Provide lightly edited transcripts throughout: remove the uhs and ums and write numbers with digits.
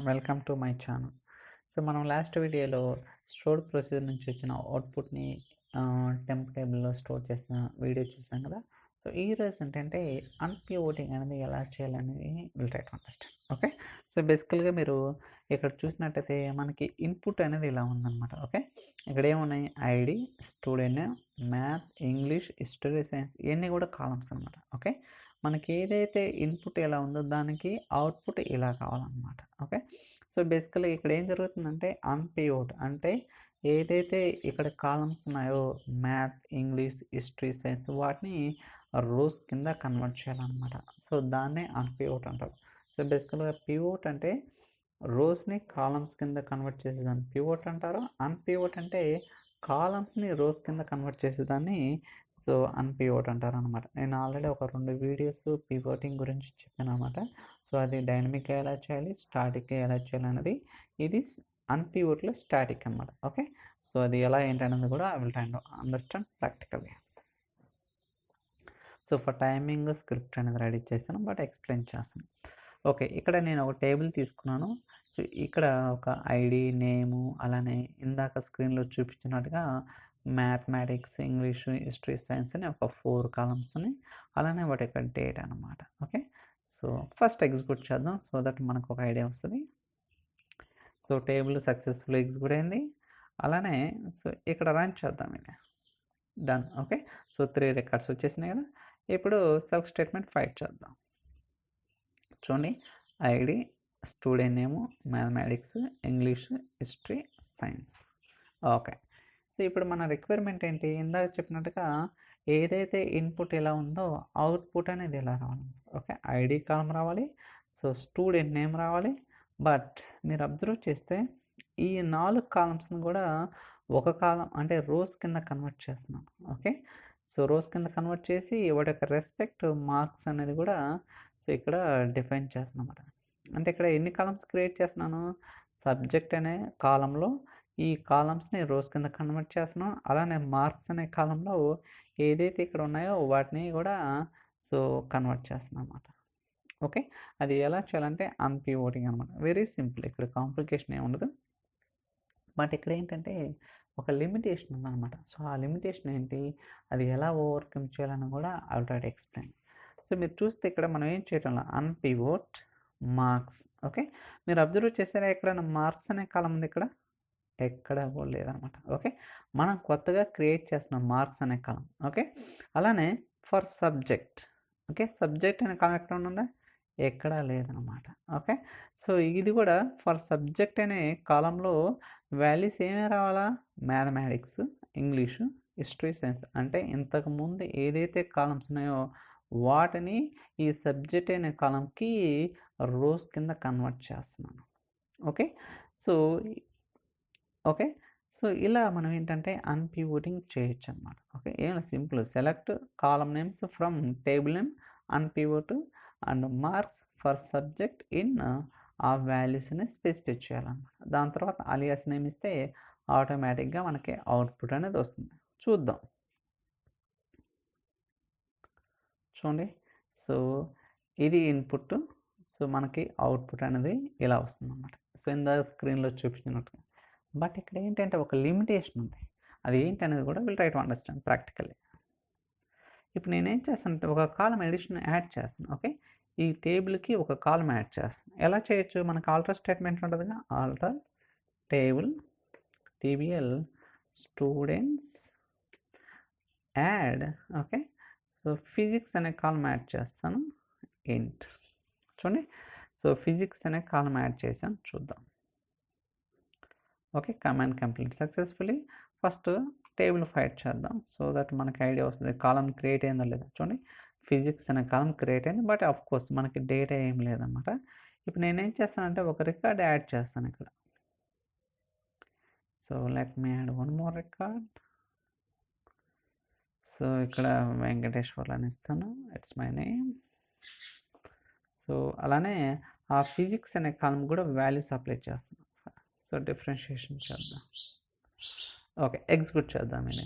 Welcome to my channel. So మనం last వీడియోలో store procedure నుంచి వచ్చిన అవుట్పుట్ని టెంప్ టేబుల్లో స్టోర్ చేసిన వీడియో చూసాం కదా. సో ఈరోజు ఏంటంటే అన్పివోటింగ్ అనేది ఎలా చేయాలనేది will try to understand. Okay, so బేసికల్గా మీరు ఇక్కడ చూసినట్టయితే మనకి ఇన్పుట్ అనేది ఇలా ఉందన్నమాట. ఓకే, ఇక్కడ ఏమున్నాయి? ID, student name, math, English, history, science, ఇవన్నీ కూడా కాలమ్స్ అనమాట. ఓకే, మనకి ఏదైతే ఇన్పుట్ ఎలా ఉందో దానికి అవుట్పుట్ ఇలా కావాలన్నమాట. ఓకే, సో బేసికలీ ఇక్కడ ఏం జరుగుతుందంటే అన్పివోట్ అంటే ఏదైతే ఇక్కడ కాలమ్స్ ఉన్నాయో మ్యాథ్, ఇంగ్లీష్, హిస్టరీ, సైన్స్ వాటిని రోస్ కింద కన్వర్ట్ చేయాలన్నమాట. సో దాన్నే అన్పివోట్ అంటారు. సో బేసికల్గా పివోట్ అంటే రోస్ని కాలమ్స్ కింద కన్వర్ట్ చేసేదాన్ని పివోట్ అంటారు. అన్పివోట్ అంటే కాలమ్స్ని రోస్ కింద కన్వర్ట్ చేసేదాన్ని సో అన్పివోట్ అంటారు అనమాట. నేను ఆల్రెడీ ఒక 2 వీడియోస్ పివోటింగ్ గురించి చెప్పాను అనమాట. సో అది డైనమిక్ ఎలా చేయాలి, స్టాటిక్ ఎలా చేయాలి అనేది ఇది అన్పివోట్లో స్టాటిక్ అనమాట. ఓకే, సో అది ఎలా ఏంటనేది కూడా I will try to understand ప్రాక్టికల్గా. సో ఫర్ టైమింగ్ స్క్రిప్ట్ అనేది రెడీ చేశాను, బట్ ఎక్స్ప్లెయిన్ చేస్తాను. ఓకే, ఇక్కడ నేను ఒక టేబుల్ తీసుకున్నాను. సో ఇక్కడ ఒక ఐడి, నేము, అలానే ఇందాక స్క్రీన్లో చూపించినట్టుగా మ్యాథమెటిక్స్, ఇంగ్లీషు, హిస్టరీ, సైన్స్ అని ఒక 4 కాలమ్స్ని, అలానే వాటి యొక్క డేట్ అనమాట. ఓకే, సో ఫస్ట్ ఎగ్జిక్యూట్ చేద్దాం సో దట్ మనకు ఒక ఐడియా వస్తుంది. సో టేబుల్ సక్సెస్ఫుల్ ఎగ్జిక్యూట్ అయింది. అలానే సో ఇక్కడ రన్ చేద్దాం ఇది. డన్. ఓకే, సో 3 రికార్డ్స్ వచ్చేసినాయి కదా. ఇప్పుడు సెల్ఫ్ స్టేట్మెంట్ ఫైట్ చేద్దాం. చూడండి, ఐడి, స్టూడెంట్ నేము, mathematics, English, history, science. Okay, so ఇప్పుడు మన రిక్వైర్మెంట్ ఏంటి? ఇందాక చెప్పినట్టుగా ఏదైతే ఇన్పుట్ ఎలా ఉందో అవుట్పుట్ అనేది ఎలా రావాలి. ఓకే, ఐడి కాలం రావాలి, సో స్టూడెంట్ నేమ్ రావాలి. బట్ మీరు అబ్జర్వ్ చేస్తే ఈ 4 కాలమ్స్ని కూడా ఒక కాలం అంటే రోస్ కింద కన్వర్ట్ చేస్తున్నాను. ఓకే, సో రోస్ కింద కన్వర్ట్ చేసి వాటి యొక్క రెస్పెక్ట్ మార్క్స్ అనేది కూడా సో ఇక్కడ డిఫైన్ చేస్తున్నాను అన్నమాట. అంటే ఇక్కడ ఎన్ని కాలమ్స్ క్రియేట్ చేస్తున్నాను? సబ్జెక్ట్ అనే కాలంలో ఈ కాలమ్స్ని రోస్ కింద కన్వర్ట్ చేస్తున్నాం. అలానే మార్క్స్ అనే కాలంలో ఏదైతే ఇక్కడ ఉన్నాయో వాటిని కూడా సో కన్వర్ట్ చేస్తున్నాం అన్నమాట. ఓకే, అది ఎలా చేయాలంటే అన్పివోటింగ్ అనమాట. వెరీ సింపుల్, ఇక్కడ కాంప్లికేషన్ ఏమి ఉండదు. బట్ ఇక్కడ ఏంటంటే ఒక లిమిటేషన్ ఉందన్నమాట. సో ఆ లిమిటేషన్ ఏంటి, అది ఎలా ఓవర్కమ్ చేయాలని కూడా I will try to explain. So మీరు చూస్తే ఇక్కడ మనం ఏం చేయటంలో అన్పివోట్ మార్క్స్. ఓకే, మీరు అబ్జర్వ్ చేసారా ఎక్కడైనా మార్క్స్ అనే కాలం ఉంది? ఇక్కడ ఎక్కడ కూడా లేదనమాట. ఓకే, మనం కొత్తగా క్రియేట్ చేసిన మార్క్స్ అనే కాలం. ఓకే, అలానే ఫర్ సబ్జెక్ట్. ఓకే, సబ్జెక్ట్ అనే కాలం ఎక్కడ ఉందా? ఎక్కడా లేదనమాట. ఓకే, సో ఇది కూడా ఫర్ సబ్జెక్ట్ అనే కాలంలో వాల్యూస్ ఏమేమి రావాలా? Mathematics, English, history, science. అంటే ఇంతకుముందు ఏదైతే కాలమ్స్ ఉన్నాయో వాటిని ఈ సబ్జెక్ట్ అనే కాలంకి రోస్ కింద కన్వర్ట్ చేస్తున్నాను. ఓకే, సో ఓకే, సో ఇలా మనం ఏంటంటే అన్పివోటింగ్ చేయొచ్చు అనమాట. ఓకే, ఏం simple, select column names from table name, unpivot and marks for subject in ఆ వాల్యూస్ని స్పెసిఫై చేయాలన్నమాట. దాని తర్వాత అలియాస్ నేమ్ ఇస్తే ఆటోమేటిక్గా మనకి అవుట్పుట్ అనేది వస్తుంది. చూద్దాం. చూడండి, సో ఇది ఇన్పుట్, సో మనకి అవుట్పుట్ అనేది ఇలా వస్తుంది అన్నమాట. సో ఇందాక స్క్రీన్లో చూపించినట్టుగా. బట్ ఇక్కడ ఏంటంటే ఒక లిమిటేషన్ ఉంది. అది ఏంటనేది కూడా will try to understand practically. ఇప్పుడు నేనేం చేస్తానంటే ఒక కాలం ఎడిషన్ యాడ్ చేస్తాను. ఓకే, ఈ టేబుల్కి ఒక కాలం యాడ్ చేస్తాను. ఎలా చేయొచ్చు? మనకు ఆల్టర్ స్టేట్మెంట్ ఉంటుందిగా, alter table TBL students add. Okay, so physics అనే కాలం యాడ్ చేస్తాను, ఇంట్. చూడండి, సో ఫిజిక్స్ అనే కాలం యాడ్ చేశాను. చూద్దాం. Okay, command complete successfully. First table fight చేద్దాం సో దట్ మనకి ఐడియా వస్తుంది కాలం క్రియేట్ అయిందో లేదా. చూడండి, ఫిజిక్స్ అనే కాలం క్రియేట్ అయింది, బట్ ఆఫ్ కోర్స్ మనకి డేటా ఏం లేదన్నమాట. ఇప్పుడు నేనేం చేస్తానంటే ఒక రికార్డ్ యాడ్ చేస్తాను ఇక్కడ. So let me add one more record. So ఇక్కడ వెంకటేశ్వర్లు అని ఇస్తాను, ఇట్స్ మై నేమ్. సో అలానే ఆ ఫిజిక్స్ అనే కాలం కూడా వాల్యూస్ అప్లై చేస్తాను. సో డిఫరెన్షియేషన్ చేద్దాం. ఓకే, ఎగ్జిక్యూట్ చేద్దాం. ఇది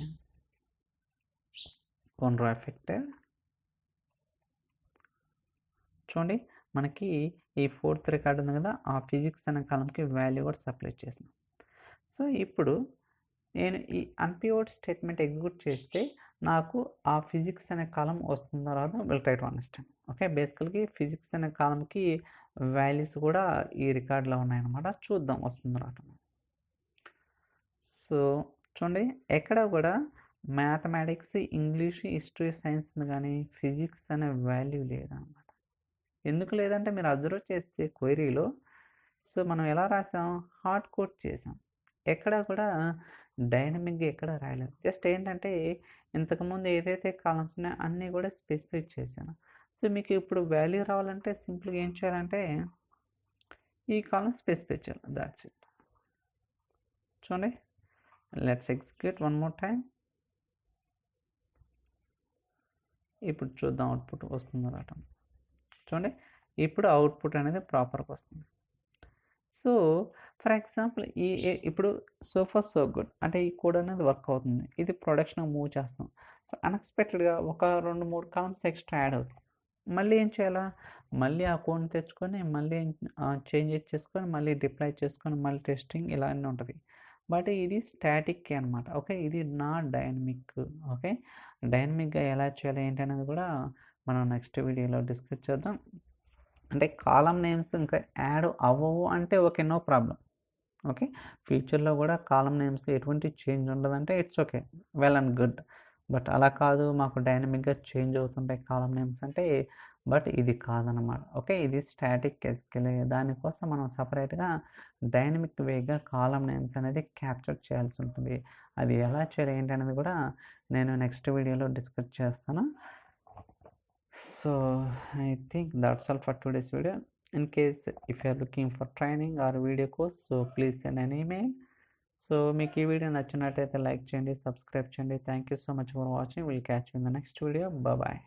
పునరాఫెక్టెడ్. చూడండి, మనకి ఈ 4th రికార్డ్ ఉంది కదా, ఆ ఫిజిక్స్ అనే కాలంకి వాల్యూ కూడా సప్లై చేసాం. సో ఇప్పుడు నేను ఈ అన్పివోట్ స్టేట్మెంట్ ఎగ్జిక్యూట్ చేస్తే నాకు ఆ ఫిజిక్స్ అనే కాలం వస్తుందో రాదో will try to understand. Okay, బేసికల్గా ఫిజిక్స్ అనే కాలంకి వాల్యూస్ కూడా ఈ రికార్డులో ఉన్నాయన్నమాట. చూద్దాం వస్తుందో రాదో. సో చూడండి, ఎక్కడ కూడా మ్యాథమెటిక్స్, ఇంగ్లీష్, హిస్టరీ, సైన్స్ కానీ ఫిజిక్స్ అనే వాల్యూ లేదన్నమాట. ఎందుకు లేదంటే మీరు అబ్జర్వ్ చేస్తే క్వైరీలో సో మనం ఎలా రాసాం, హార్డ్ కోడ్ చేసాం. ఎక్కడ కూడా డైనమిక్గా ఎక్కడ రాయలేదు. జస్ట్ ఏంటంటే ఇంతకుముందు ఏదైతే కాలమ్స్ ఉన్నాయో అన్నీ కూడా స్పెసిఫై చేశాను. సో మీకు ఇప్పుడు వాల్యూ రావాలంటే సింపుల్గా ఏం చేయాలంటే ఈ కాలం స్పెసిఫై చేయాలి, దాట్స్ ఇట్. చూడండి, let's execute one more time. ఇప్పుడు చూద్దాం అవుట్పుట్ వస్తుందో రావటం. చూడండి, ఇప్పుడు అవుట్పుట్ అనేది ప్రాపర్గా వస్తుంది. సో ఫర్ ఎగ్జాంపుల్ ఇప్పుడు సో ఫర్ సో గుడ్ అంటే ఈ కోడ్ అనేది వర్క్ అవుతుంది. ఇది ప్రొడక్షన్ మూవ్ చేస్తాం. సో అన్ఎక్స్పెక్టెడ్గా ఒక 2-3 కాలమ్స్ ఎక్స్ట్రా యాడ్ అవుతాయి. మళ్ళీ ఏం చేయాలా, మళ్ళీ ఆ కోడ్ని తెచ్చుకొని మళ్ళీ చేంజెస్ చేసుకొని మళ్ళీ డిప్లాయ్ చేసుకొని మళ్ళీ టెస్టింగ్ ఇలా అన్నీ ఉంటుంది. బట్ ఇది స్టాటిక్ అనమాట. ఓకే, ఇది నా డైనమిక్. ఓకే, డైనమిక్గా ఎలా చేయాలి ఏంటి అనేది కూడా మనం నెక్స్ట్ వీడియోలో డిస్కస్ చేద్దాం. అంటే కాలం నేమ్స్ ఇంకా యాడ్ అవ్వవు అంటే ఓకే, నో ప్రాబ్లం. ఓకే, ఫ్యూచర్లో కూడా కాలం నేమ్స్ ఎటువంటి చేంజ్ ఉండదంటే it's okay, well and good. But అలా కాదు, మాకు డైనమిక్గా చేంజ్ అవుతుంటాయి కాలం నేమ్స్ అంటే, బట్ ఇది కాదనమాట. ఓకే, ఇది స్టాటిక్ ఎస్కేలే. దానికోసం మనం సపరేట్గా డైనమిక్ వేగా కాలం నేమ్స్ అనేది క్యాప్చర్ చేయాల్సి ఉంటుంది. అది ఎలా చేయాలి ఏంటి అనేది కూడా నేను నెక్స్ట్ వీడియోలో డిస్కస్ చేస్తాను. So I think that's all for today's video. In case if you are looking for training or video course, so please send an email. So మీకు ఈ వీడియో నచ్చినట్టయితే లైక్ చేయండి, సబ్స్క్రైబ్ చేయండి. Thank you so much for watching. Will catch you in the next video. Bye.